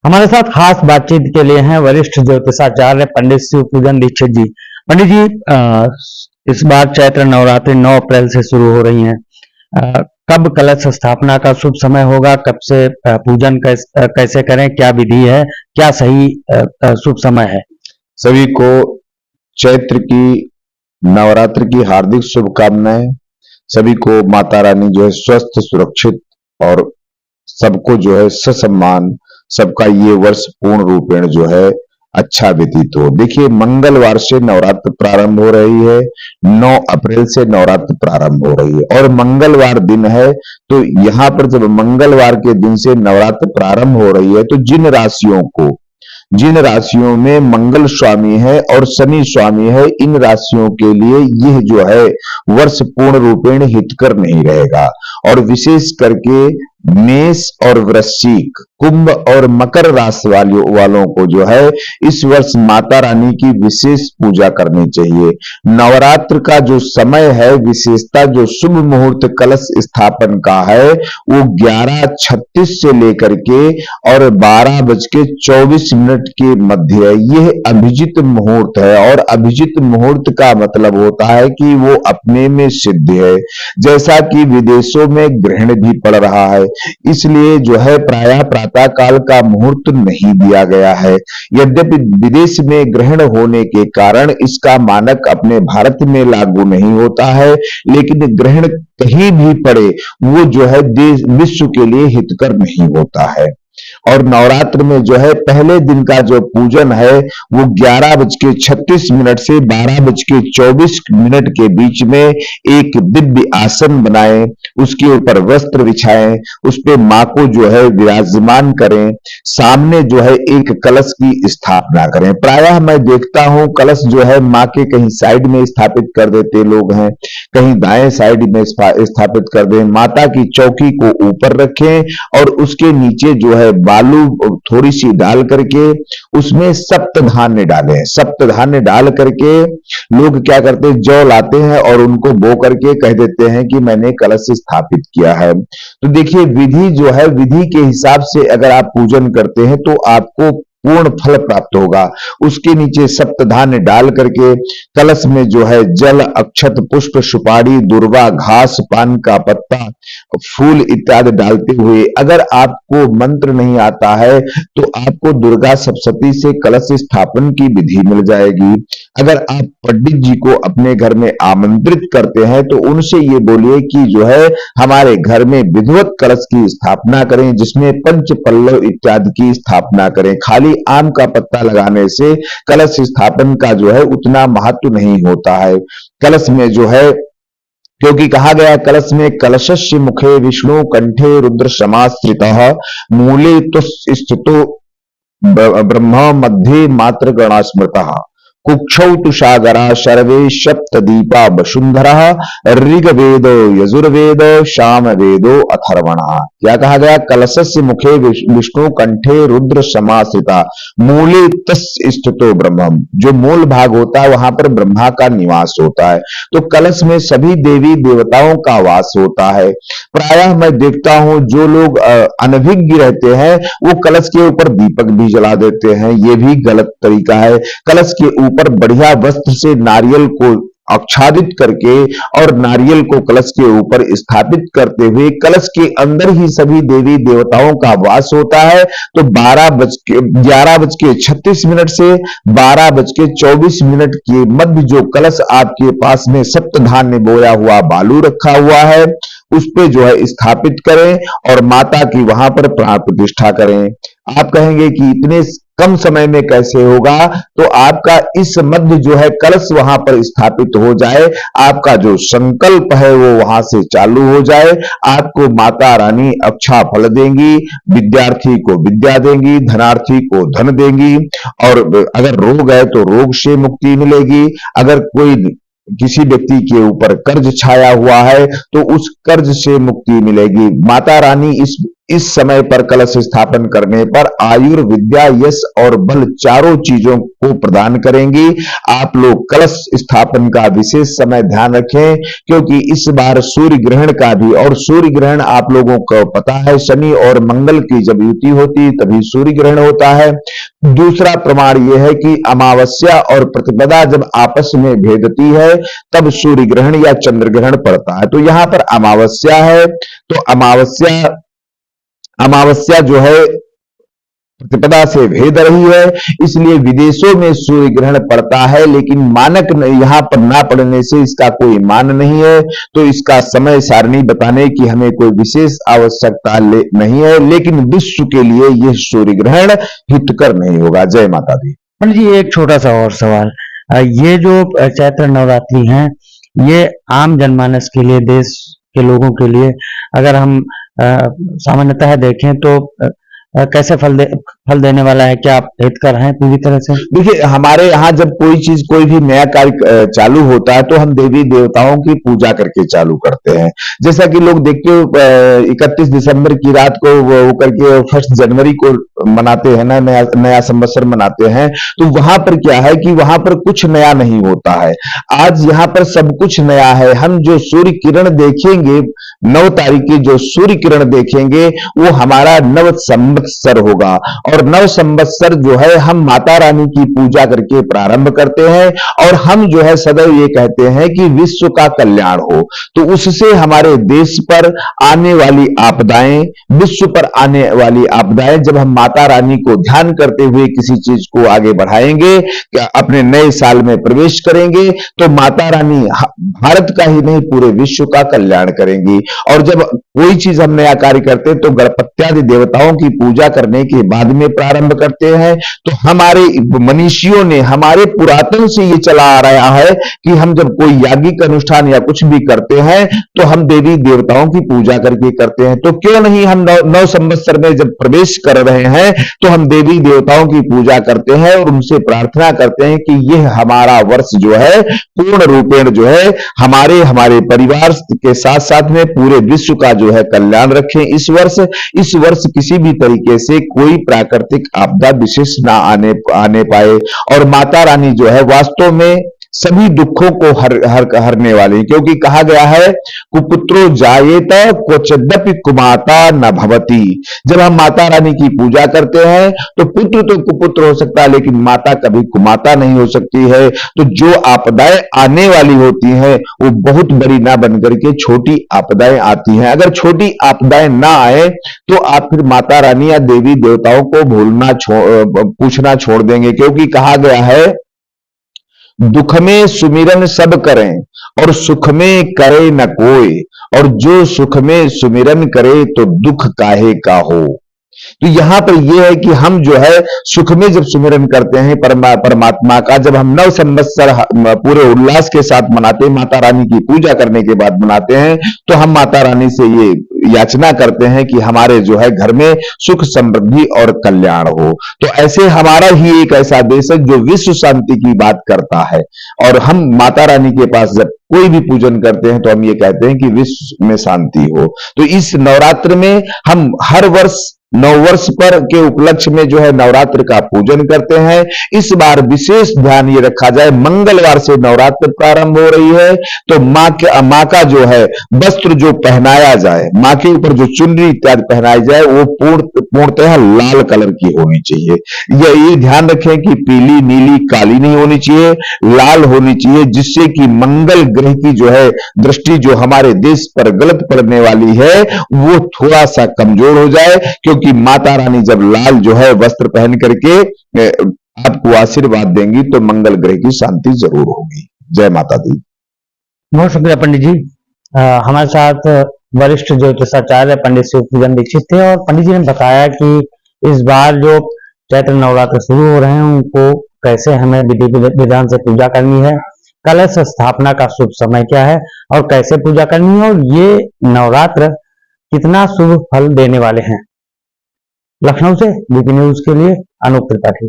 हमारे साथ खास बातचीत के लिए हैं वरिष्ठ ज्योतिषाचार्य पंडित शिव पूजन दीक्षित जी। पंडित जी, इस बार चैत्र नवरात्रि 9 अप्रैल से शुरू हो रही हैं। कब कलश स्थापना का शुभ समय होगा? कब से पूजन कैसे करें? क्या विधि है? क्या सही शुभ समय है? सभी को चैत्र की नवरात्र की हार्दिक शुभकामनाएं। सभी को माता रानी जो है स्वस्थ, सुरक्षित और सबको जो है ससम्मान, सबका ये वर्ष पूर्ण रूपेण जो है अच्छा व्यतीत हो। देखिए, मंगलवार से नवरात्र प्रारंभ हो रही है। 9 अप्रैल से नवरात्र प्रारंभ हो रही है और मंगलवार दिन है। तो यहां पर जब मंगलवार के दिन से नवरात्र प्रारंभ हो रही है, तो जिन राशियों में मंगल स्वामी है और शनि स्वामी है, इन राशियों के लिए यह जो है वर्ष पूर्ण रूपेण हितकर नहीं रहेगा। और विशेष करके मेष और वृश्चिक, कुंभ और मकर राशि वालों को जो है इस वर्ष माता रानी की विशेष पूजा करनी चाहिए। नवरात्र का जो समय है, विशेषता जो शुभ मुहूर्त कलश स्थापन का है, वो 11:36 से लेकर के और 12:24 के मध्य है। यह अभिजित मुहूर्त है और अभिजित मुहूर्त का मतलब होता है कि वो अपने में सिद्ध है। जैसा कि विदेशों में ग्रहण भी पड़ रहा है, इसलिए जो है प्रायः प्रातः काल का मुहूर्त नहीं दिया गया है। यद्यपि विदेश में ग्रहण होने के कारण इसका मानक अपने भारत में लागू नहीं होता है, लेकिन ग्रहण कहीं भी पड़े वो जो है देश विश्व के लिए हितकर नहीं होता है। और नवरात्र में जो है पहले दिन का जो पूजन है वो 11:36 से 12:24 के बीच में एक दिव्य आसन बनाएं, उसके ऊपर वस्त्र बिछाएं, उस पे मां को जो है विराजमान करें, सामने जो है एक कलश की स्थापना करें। प्रायः मैं देखता हूं कलश जो है मां के कहीं साइड में स्थापित कर देते लोग हैं, कहीं दाएं साइड में स्थापित कर दें। माता की चौकी को ऊपर रखें और उसके नीचे जो है बालू थोड़ी सी डाल करके उसमें सप्तधान्य डालें। सप्तधान्य डाल करके लोग क्या करते हैं, जौ लाते हैं और उनको बो करके कह देते हैं कि मैंने कलश स्थापित किया है। तो देखिए, विधि जो है, विधि के हिसाब से अगर आप पूजन करते हैं तो आपको पूर्ण फल प्राप्त होगा। उसके नीचे सप्तधान्य डाल करके कलश में जो है जल, अक्षत, पुष्प, सुपारी, दुर्वा, घास, पान का पत्ता, फूल इत्यादि डालते हुए, अगर आपको मंत्र नहीं आता है तो आपको दुर्गा सप्तशती से कलश स्थापन की विधि मिल जाएगी। अगर आप पंडित जी को अपने घर में आमंत्रित करते हैं तो उनसे ये बोलिए कि जो है हमारे घर में विधिवत कलश की स्थापना करें, जिसमें पंच पल्लव इत्यादि की स्थापना करें। खाली आम का पत्ता लगाने से कलश स्थापन का जो है उतना महत्व नहीं होता है। कलश में जो है, क्योंकि कहा गया कलश में कलशस्य मुखे विष्णु कंठे रुद्र समाश्रितः मूले तुस्य स्थितो ब्रह्म मध्ये मात्र गणा स्मृतः कुक्षौ तुषागरा सर्वे सप्त दीपा वसुंधरा ऋग्वेदो यजुर्वेदो सामवेदो अथर्वणः। क्या कहा गया? कलशस्य मुखे विष्णु कंठे रुद्र समाश्रिता मूले तस्य स्थितो ब्रह्म। जो मूल भाग होता है वहां पर ब्रह्मा का निवास होता है। तो कलश में सभी देवी देवताओं का वास होता है। प्रायः मैं देखता हूं जो लोग अनभिज्ञ रहते हैं वो कलश के ऊपर दीपक भी जला देते हैं। ये भी गलत तरीका है। कलश के ऊपर बढ़िया वस्त्र से नारियल को आच्छादित करके और नारियल को कलश के ऊपर स्थापित करते हुए कलश के अंदर ही सभी देवी देवताओं का वास होता है। तो 11:36 से 12:24 के मध्य जो कलश आपके पास में सप्तधान्य बोया हुआ बालू रखा हुआ है उस पे जो है स्थापित करें और माता की वहां पर प्राण प्रतिष्ठा करें। आप कहेंगे कि इतने कम समय में कैसे होगा? तो आपका इस मध्य जो है कलश वहां पर स्थापित हो जाए, आपका जो संकल्प है वो वहां से चालू हो जाए, आपको माता रानी अच्छा फल देंगी, विद्यार्थी को विद्या देंगी, धनार्थी को धन देंगी। और अगर रोग है तो रोग से मुक्ति मिलेगी। अगर कोई किसी व्यक्ति के ऊपर कर्ज छाया हुआ है तो उस कर्ज से मुक्ति मिलेगी। माता रानी इस समय पर कलश स्थापन करने पर आयुर्विद्या, यश और बल चारों चीजों को प्रदान करेंगी। आप लोग कलश स्थापन का विशेष समय ध्यान रखें, क्योंकि इस बार सूर्य ग्रहण का भी, और सूर्य ग्रहण आप लोगों को पता है शनि और मंगल की जब युति होती तभी सूर्य ग्रहण होता है। दूसरा प्रमाण यह है कि अमावस्या और प्रतिपदा जब आपस में भेदती है तब सूर्य ग्रहण या चंद्र ग्रहण पड़ता है। तो यहां पर अमावस्या है, तो अमावस्या जो है प्रतिपदा से भेद रही है, इसलिए विदेशों में सूर्य ग्रहण पड़ता है, लेकिन मानक यहां पर ना पड़ने से इसका कोई मान नहीं है। तो इसका समय सारणी बताने की हमें कोई विशेष आवश्यकता नहीं है, लेकिन विश्व के लिए यह सूर्य ग्रहण हितकर नहीं होगा। जय माता दी। पंडित जी, एक छोटा सा और सवाल, ये जो चैत्र नवरात्रि हैं, ये आम जनमानस के लिए, देश के लोगों के लिए अगर हम सामान्यतः देखें तो कैसे फल देने वाला है? क्या आप हितकर हैं पूरी तरह से? देखिए, हमारे यहाँ जब कोई भी नया कार्य चालू होता है तो हम देवी देवताओं की पूजा करके चालू करते हैं। जैसा कि लोग देखते हो 31 दिसंबर की रात को वो करके 1 जनवरी को मनाते हैं ना, नया संवत्सर मनाते हैं। तो वहां पर क्या है कि वहां पर कुछ नया नहीं होता है। आज यहाँ पर सब कुछ नया है। हम जो सूर्य किरण देखेंगे 9 तारीख की, जो सूर्य किरण देखेंगे वो हमारा नव संवत्सर होगा, और नव संवत्सर जो है हम माता रानी की पूजा करके प्रारंभ करते हैं, और हम जो है सदैव ये कहते हैं कि विश्व का कल्याण हो। तो उससे हमारे देश पर आने वाली आपदाएं, विश्व पर आने वाली आपदाएं, जब हम माता रानी को ध्यान करते हुए किसी चीज को आगे बढ़ाएंगे, अपने नए साल में प्रवेश करेंगे, तो माता रानी भारत का ही नहीं पूरे विश्व का कल्याण करेंगी। और जब कोई चीज हम नया कार्य करते हैं तो गणपत्यादि देवताओं की पूजा करने के बाद में प्रारंभ करते हैं। तो हमारे मनीषियों ने, हमारे पुरातन से ये चला आ रहा है कि हम जब कोई याज्ञिक अनुष्ठान या कुछ भी करते हैं तो हम देवी देवताओं की पूजा करके करते हैं। तो क्यों नहीं हम नव संवत्सर में जब प्रवेश कर रहे हैं तो हम देवी देवताओं की पूजा करते हैं और उनसे प्रार्थना करते हैं कि यह हमारा वर्ष जो है पूर्ण रूपेण जो है हमारे परिवार के साथ साथ में पूरे विश्व का जो है कल्याण रखें। इस वर्ष किसी भी तरीके से कोई प्राकृतिक आपदा विशेष ना आने पाए, और माता रानी जो है वास्तव में सभी दुखों को हरने वाली, क्योंकि कहा गया है कुपुत्रो जायेत क्वचिदपि कुमाता न भवति। जब हम माता रानी की पूजा करते हैं तो पुत्र तो कुपुत्र हो सकता है, लेकिन माता कभी कुमाता नहीं हो सकती है। तो जो आपदाएं आने वाली होती हैं वो बहुत बड़ी ना बनकर के छोटी आपदाएं आती हैं। अगर छोटी आपदाएं ना आए तो आप फिर माता रानी या देवी देवताओं को पूछना छोड़ देंगे, क्योंकि कहा गया है दुख में सुमिरन सब करें और सुख में करे न कोई, और जो सुख में सुमिरन करे तो दुख काहे का हो। तो यहां पर यह है कि हम जो है सुख में जब सुमिरन करते हैं परमात्मा का, जब हम नव संवत्सर पूरे उल्लास के साथ मनाते हैं, माता रानी की पूजा करने के बाद मनाते हैं, तो हम माता रानी से ये याचना करते हैं कि हमारे जो है घर में सुख समृद्धि और कल्याण हो। तो ऐसे हमारा ही एक ऐसा देश है जो विश्व शांति की बात करता है, और हम माता रानी के पास जब कोई भी पूजन करते हैं तो हम ये कहते हैं कि विश्व में शांति हो। तो इस नवरात्र में हम हर वर्ष नववर्ष पर के उपलक्ष्य में जो है नवरात्र का पूजन करते हैं। इस बार विशेष ध्यान ये रखा जाए, मंगलवार से नवरात्र प्रारंभ हो रही है, तो माँ का जो है वस्त्र जो पहनाया जाए, माँ के ऊपर जो चुनरी इत्यादि पहनाई जाए वो पूर्णतः लाल कलर की होनी चाहिए। ये ध्यान रखें कि पीली, नीली, काली नहीं होनी चाहिए, लाल होनी चाहिए, जिससे कि मंगल ग्रह की जो है दृष्टि जो हमारे देश पर गलत पड़ने वाली है वो थोड़ा सा कमजोर हो जाए, क्योंकि कि माता रानी जब लाल जो है वस्त्र पहन करके आपको आशीर्वाद देंगी तो मंगल ग्रह की शांति जरूर होगी। जय माता दी। बहुत शुक्रिया पंडित जी। हमारे साथ वरिष्ठ ज्योतिषाचार्य पंडित शिवपूजन दीक्षित थे, और पंडित जी ने बताया कि इस बार जो चैत्र नवरात्र शुरू हो रहे हैं उनको कैसे हमें विधि विधान से पूजा करनी है, कलश स्थापना का शुभ समय क्या है और कैसे पूजा करनी है, और ये नवरात्र कितना शुभ फल देने वाले हैं। लखनऊ से बीपी न्यूज के लिए अनूप त्रिपाठी।